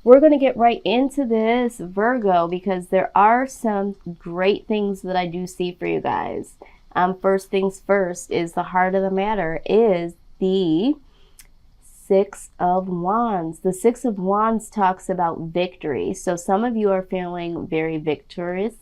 we're going to get right into this, Virgo, because there are some great things that I do see for you guys. First things first is the heart of the matter is the Six of Wands. The Six of Wands talks about victory. So some of you are feeling very victorious.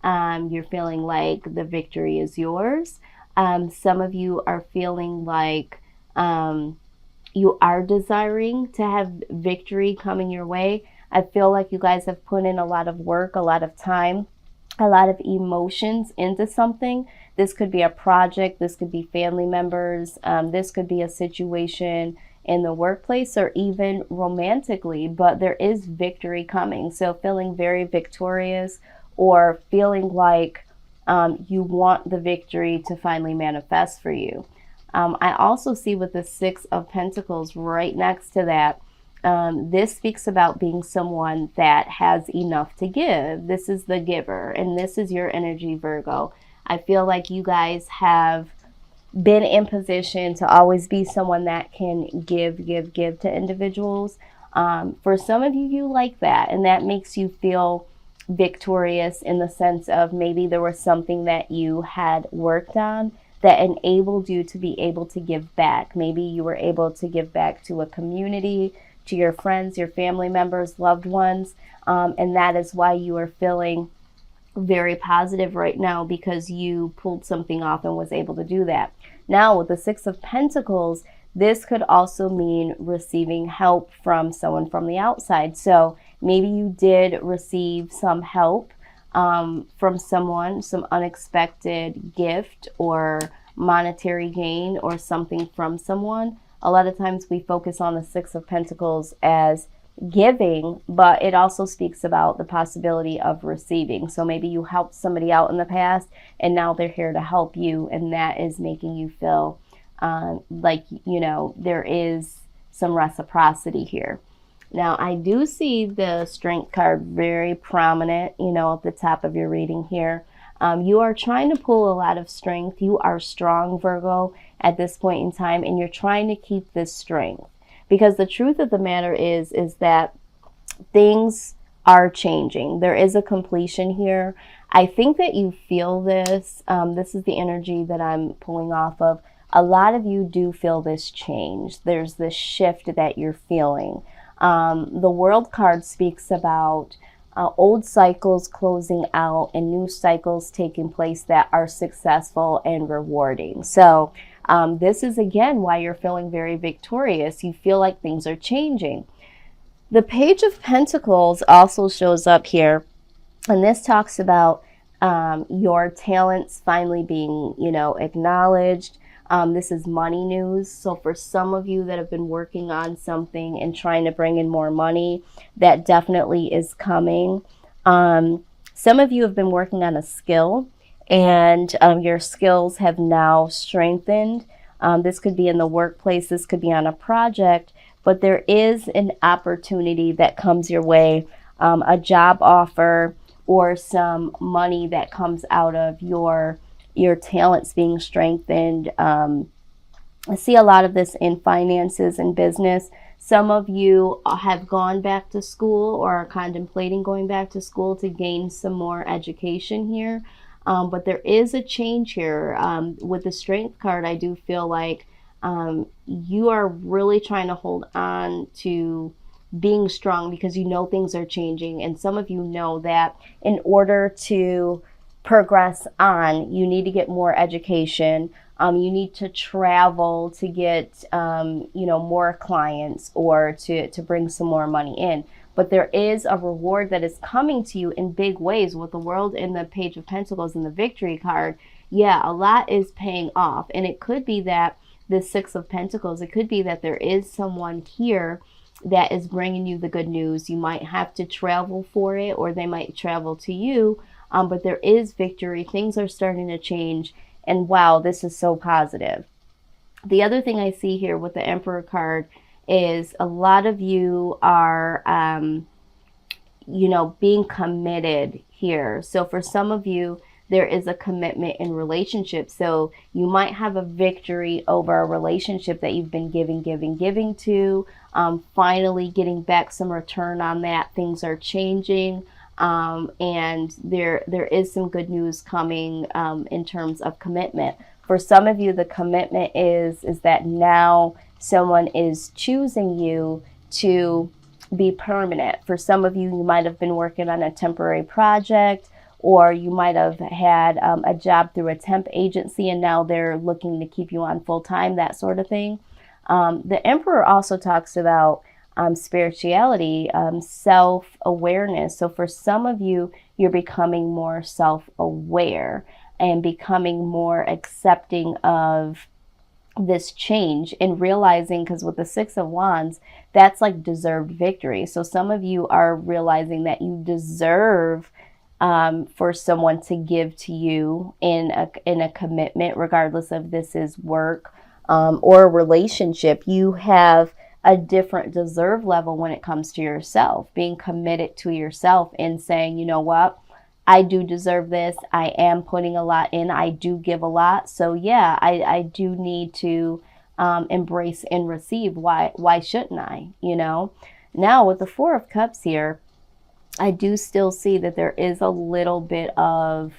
You're feeling like the victory is yours. Some of you are feeling like you are desiring to have victory coming your way. I feel like you guys have put in a lot of work, a lot of time, a lot of emotions into something. This could be a project, this could be family members, this could be a situation in the workplace or even romantically, but there is victory coming. So feeling very victorious or feeling like you want the victory to finally manifest for you. I also see with the Six of Pentacles right next to that, this speaks about being someone that has enough to give. This is the giver, and this is your energy, Virgo. I feel like you guys have been in position to always be someone that can give to individuals. For some of you, you like that, and that makes you feel victorious in the sense of maybe there was something that you had worked on that enabled you to be able to give back. Maybe you were able to give back to a community, to your friends, your family members, loved ones, and that is why you are feeling very positive right now, because you pulled something off and was able to do that. Now with the Six of Pentacles, this could also mean receiving help from someone from the outside. So maybe you did receive some help from someone, some unexpected gift or monetary gain or something from someone. A lot of times we focus on the Six of Pentacles as giving, but it also speaks about the possibility of receiving. So maybe you helped somebody out in the past and now they're here to help you, and that is making you feel like, you know, there is some reciprocity here. Now, I do see the Strength card very prominent, you know, at the top of your reading here. You are trying to pull a lot of strength. You are strong, Virgo, at this point in time, and you're trying to keep this strength. Because the truth of the matter is that things are changing. There is a completion here. I think that you feel this. This is the energy that I'm pulling off of. A lot of you do feel this change. There's this shift that you're feeling. The World card speaks about old cycles closing out and new cycles taking place that are successful and rewarding. So this is again why you're feeling very victorious. You feel like things are changing. The Page of Pentacles also shows up here, and this talks about your talents finally being, you know, acknowledged. This is money news. So for some of you that have been working on something and trying to bring in more money, that definitely is coming. Some of you have been working on a skill, and your skills have now strengthened. This could be in the workplace, this could be on a project, but there is an opportunity that comes your way, a job offer or some money that comes out of your talents being strengthened. I see a lot of this in finances and business. Some of you have gone back to school or are contemplating going back to school to gain some more education here. But there is a change here. With the Strength card, I do feel like you are really trying to hold on to being strong because you know things are changing. And some of you know that in order to progress on, you need to get more education. You need to travel to get, you know, more clients or to bring some more money in. But there is a reward that is coming to you in big ways with the World and the Page of Pentacles and the Victory card. Yeah, a lot is paying off. And it could be that the Six of Pentacles, it could be that there is someone here that is bringing you the good news. You might have to travel for it, or they might travel to you. But there is victory. Things are starting to change. And wow, this is so positive. The other thing I see here with the Emperor card is a lot of you are, you know, being committed here. So for some of you, there is a commitment in relationships. So you might have a victory over a relationship that you've been giving to. finally getting back some return on that. Things are changing. And there is some good news coming in terms of commitment. For some of you, the commitment is that now someone is choosing you to be permanent. For some of you, you might have been working on a temporary project, or you might have had a job through a temp agency and now they're looking to keep you on full time, that sort of thing. The Emperor also talks about spirituality, self-awareness. So for some of you, you're becoming more self-aware and becoming more accepting of this change and realizing, because with the Six of Wands, that's like deserved victory. So some of you are realizing that you deserve for someone to give to you in a commitment, regardless of this is work or a relationship. You have a different deserve level when it comes to yourself, being committed to yourself and saying, you know what, I do deserve this. I am putting a lot in. I do give a lot. So yeah, I do need to embrace and receive. Why shouldn't I? You know, now with the Four of Cups here, I do still see that there is a little bit of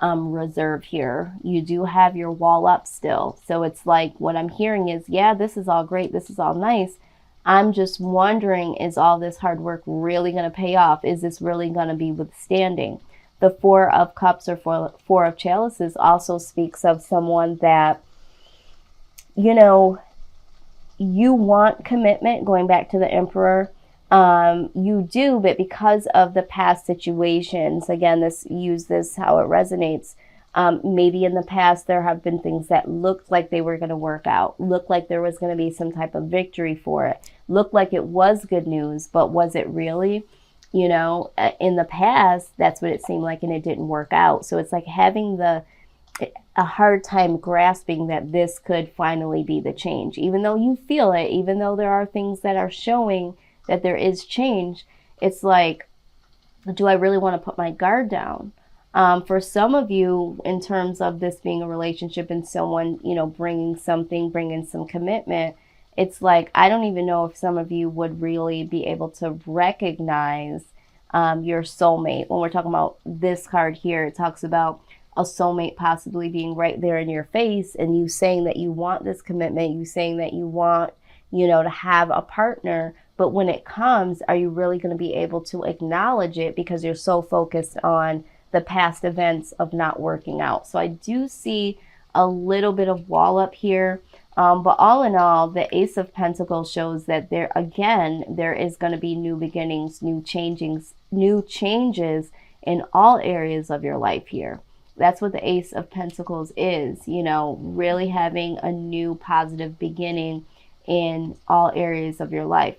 reserve here. You do have your wall up still. So it's like what I'm hearing is, yeah, this is all great. This is all nice. I'm just wondering, is all this hard work really going to pay off? Is this really going to be withstanding? The Four of Cups or Four of Chalices also speaks of someone that, you know, you want commitment, going back to the Emperor. You do, but because of the past situations, again, use this how it resonates. Maybe in the past there have been things that looked like they were going to work out, looked like there was going to be some type of victory for it, looked like it was good news, but was it really? You know, in the past, that's what it seemed like, and it didn't work out. So it's like having a hard time grasping that this could finally be the change, even though you feel it, even though there are things that are showing that there is change. It's like, do I really want to put my guard down? For some of you, in terms of this being a relationship and someone, you know, bringing some commitment, it's like, I don't even know if some of you would really be able to recognize your soulmate. When we're talking about this card here, it talks about a soulmate possibly being right there in your face and you saying that you want this commitment, you saying that you want, you know, to have a partner. But when it comes, are you really going to be able to acknowledge it because you're so focused on the past events of not working out? So I do see a little bit of wall up here. But all in all, the Ace of Pentacles shows that there is going to be new beginnings, new changes in all areas of your life here. That's what the Ace of Pentacles is, you know, really having a new positive beginning in all areas of your life.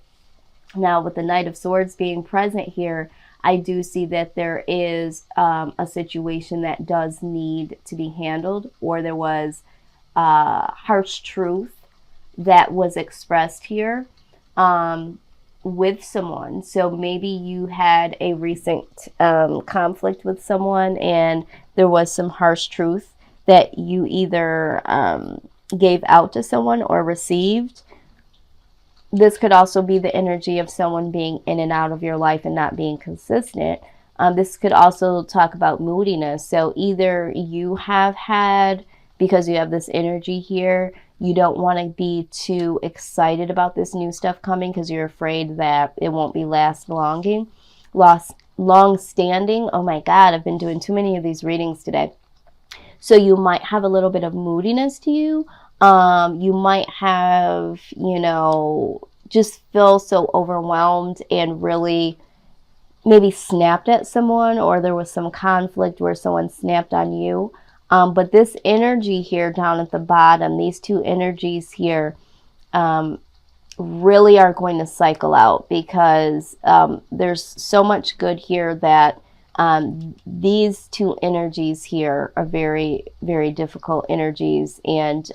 Now, with the Knight of Swords being present here, I do see that there is a situation that does need to be handled, or there was harsh truth that was expressed here with someone. So maybe you had a recent conflict with someone and there was some harsh truth that you either gave out to someone or received. This could also be the energy of someone being in and out of your life and not being consistent. This could also talk about moodiness. So either you have had, because you have this energy here, you don't want to be too excited about this new stuff coming because you're afraid that it won't be long-standing. Oh my God, I've been doing too many of these readings today. So you might have a little bit of moodiness to you. You might have, you know, just feel so overwhelmed and really maybe snapped at someone, or there was some conflict where someone snapped on you. But this energy here down at the bottom, these two energies here, really are going to cycle out because there's so much good here that these two energies here are very, very difficult energies. And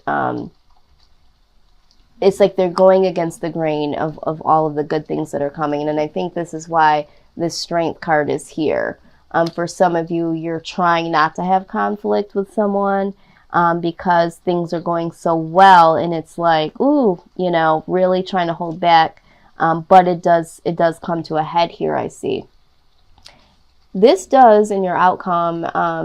it's like they're going against the grain of all of the good things that are coming. And I think this is why this Strength card is here. For some of you, you're trying not to have conflict with someone because things are going so well, and it's like, ooh, you know, really trying to hold back but it does come to a head here, I see. This does, in your outcome,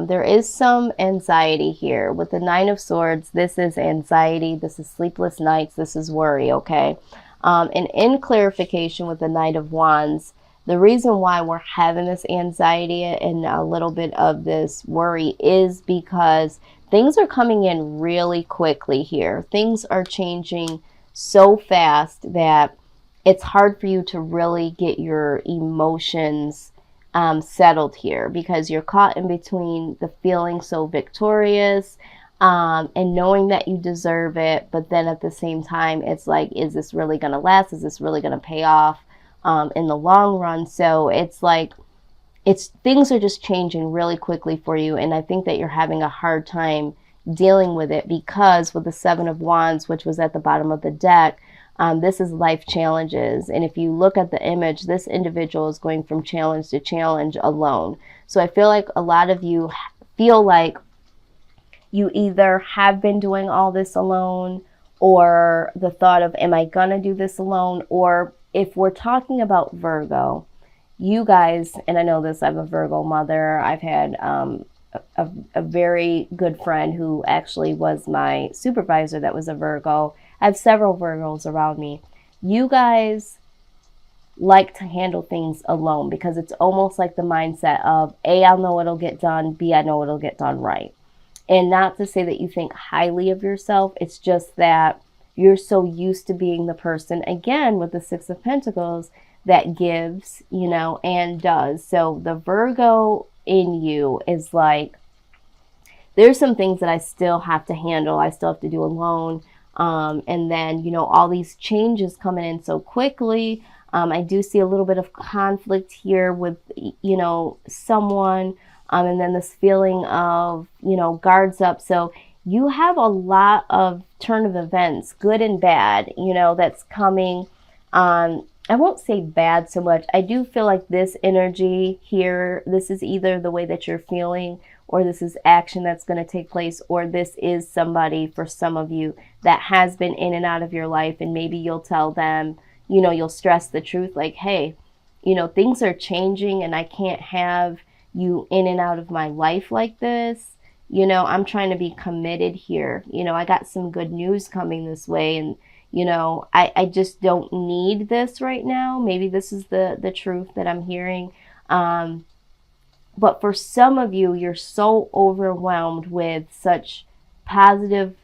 there is some anxiety here. With the Nine of Swords, this is anxiety, this is sleepless nights, this is worry, okay? And in clarification with the Knight of Wands, the reason why we're having this anxiety and a little bit of this worry is because things are coming in really quickly here. Things are changing so fast that it's hard for you to really get your emotions settled here, because you're caught in between the feeling so victorious and knowing that you deserve it, but then at the same time it's like, is this really going to last? Is this really going to pay off in the long run? So it's like, things are just changing really quickly for you, and I think that you're having a hard time dealing with it, because with the Seven of Wands, which was at the bottom of the deck, this is life challenges. And if you look at the image, this individual is going from challenge to challenge alone. So I feel like a lot of you feel like you either have been doing all this alone, or the thought of, am I gonna do this alone? Or if we're talking about Virgo, you guys, and I know this, I'm a Virgo mother. I've had a very good friend who actually was my supervisor that was a Virgo. I have several Virgos around me. You guys like to handle things alone, because it's almost like the mindset of, A, I know it'll get done, B, I know it'll get done right. And not to say that you think highly of yourself, it's just that you're so used to being the person, again, with the Six of Pentacles, that gives, you know, and does. So the Virgo in you is like, there's some things that I still have to handle, I still have to do alone. And then, you know, all these changes coming in so quickly. I do see a little bit of conflict here with, you know, someone, and then this feeling of, you know, guards up. So you have a lot of turn of events, good and bad, you know, that's coming. I won't say bad so much. I do feel like this energy here, this is either the way that you're feeling, or this is action that's going to take place, or this is somebody, for some of you, that has been in and out of your life, and maybe you'll tell them, you know, you'll stress the truth, like, hey, you know, things are changing and I can't have you in and out of my life like this. You know, I'm trying to be committed here. You know, I got some good news coming this way, and, you know, I just don't need this right now. Maybe this is the truth that I'm hearing. But for some of you, you're so overwhelmed with such positive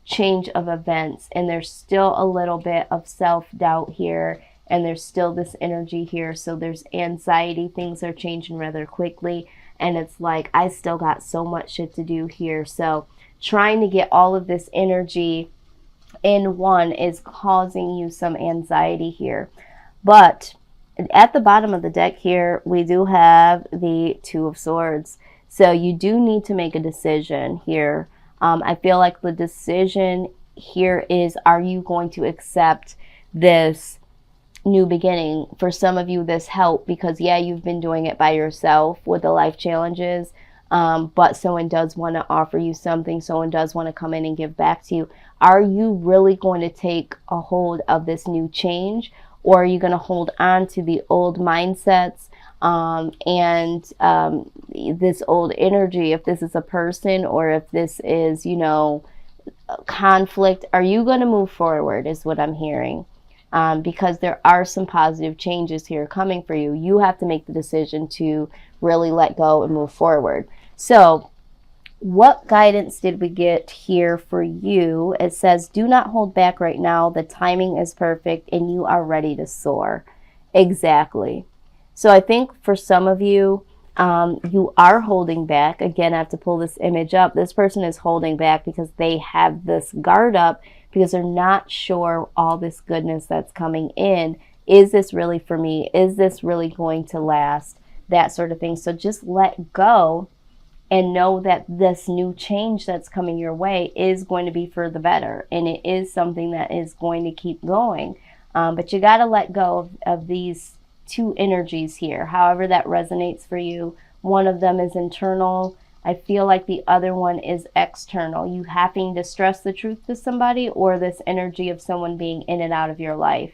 change of events, and there's still a little bit of self-doubt here, and there's still this energy here. So there's anxiety. Things are changing rather quickly, and it's like, I still got so much shit to do here. So trying to get all of this energy in one is causing you some anxiety here. But at the bottom of the deck here, we do have the Two of Swords. So you do need to make a decision here. I feel like the decision here is, are you going to accept this new beginning? For some of you, this help, because yeah, you've been doing it by yourself with the life challenges, but someone does want to offer you something. Someone does want to come in and give back to you. Are you really going to take a hold of this new change, or are you going to hold on to the old mindsets and this old energy? If this is a person, or if this is, you know, conflict, are you going to move forward is what I'm hearing. Because there are some positive changes here coming for you. You have to make the decision to really let go and move forward. So what guidance did we get here for you? It says, do not hold back right now. The timing is perfect and you are ready to soar. Exactly. So I think for some of you, you are holding back. Again, I have to pull this image up. This person is holding back because they have this guard up, because they're not sure all this goodness that's coming in. Is this really for me? Is this really going to last? That sort of thing. So just let go and know that this new change that's coming your way is going to be for the better. And it is something that is going to keep going. But you got to let go of these two energies here, however that resonates for you. One of them is internal. I feel like the other one is external. You having to stress the truth to somebody, or this energy of someone being in and out of your life.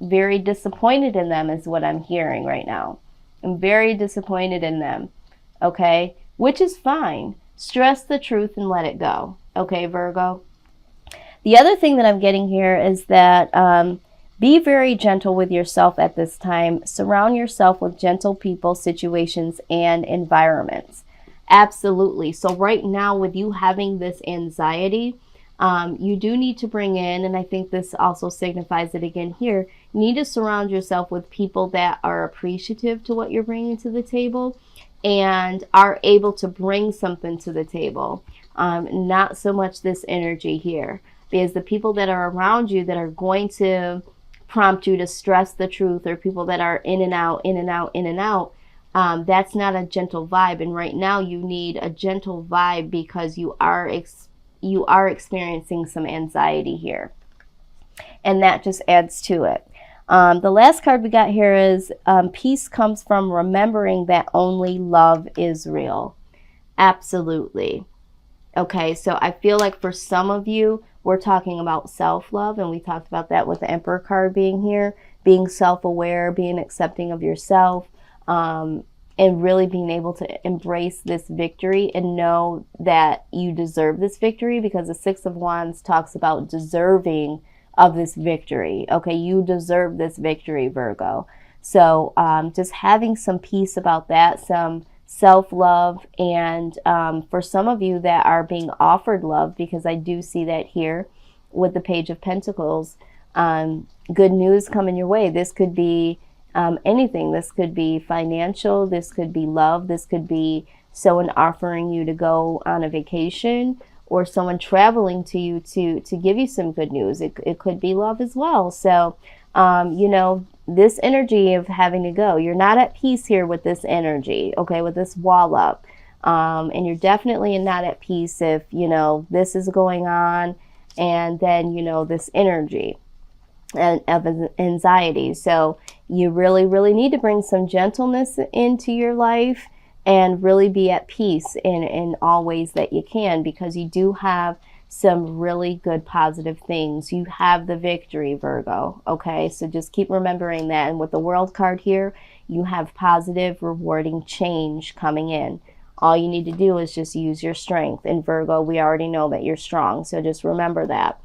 very disappointed in them is what I'm hearing right now. I'm very disappointed in them. Okay? Which is fine. Stress the truth and let it go. Okay, Virgo? The other thing that I'm getting here is that be very gentle with yourself at this time. Surround yourself with gentle people, situations, and environments. Absolutely. So right now, with you having this anxiety, you do need to bring in, and I think this also signifies it again here, you need to surround yourself with people that are appreciative to what you're bringing to the table and are able to bring something to the table. Not so much this energy here, because the people that are around you that are going to prompt you to stress the truth, or people that are in and out, in and out, in and out, that's not a gentle vibe. And right now you need a gentle vibe because you are experiencing some anxiety here, and that just adds to it. The last card we got here is peace comes from remembering that only love is real. Absolutely. Okay, so I feel like for some of you, we're talking about self-love, and we talked about that with the Emperor card being here, being self-aware, being accepting of yourself, and really being able to embrace this victory and know that you deserve this victory, because the Six of Wands talks about deserving of this victory. Okay, you deserve this victory, Virgo. So just having some peace about that, some self-love, and for some of you that are being offered love, because I do see that here with the Page of Pentacles, good news coming your way. This could be anything. This could be financial, this could be love, this could be someone offering you to go on a vacation, or someone traveling to you to give you some good news. It could be love as well. So you know, this energy of having to go, you're not at peace here with this energy, okay, with this wall up. And you're definitely not at peace if, you know, this is going on, and then, you know, this energy and of anxiety. So you really, really need to bring some gentleness into your life and really be at peace in all ways that you can, because you do have some really good positive things. You have the victory, Virgo. Okay, so just keep remembering that. And with the World card here, you have positive, rewarding change coming in. All you need to do is just use your strength. And Virgo, we already know that you're strong, so just remember that.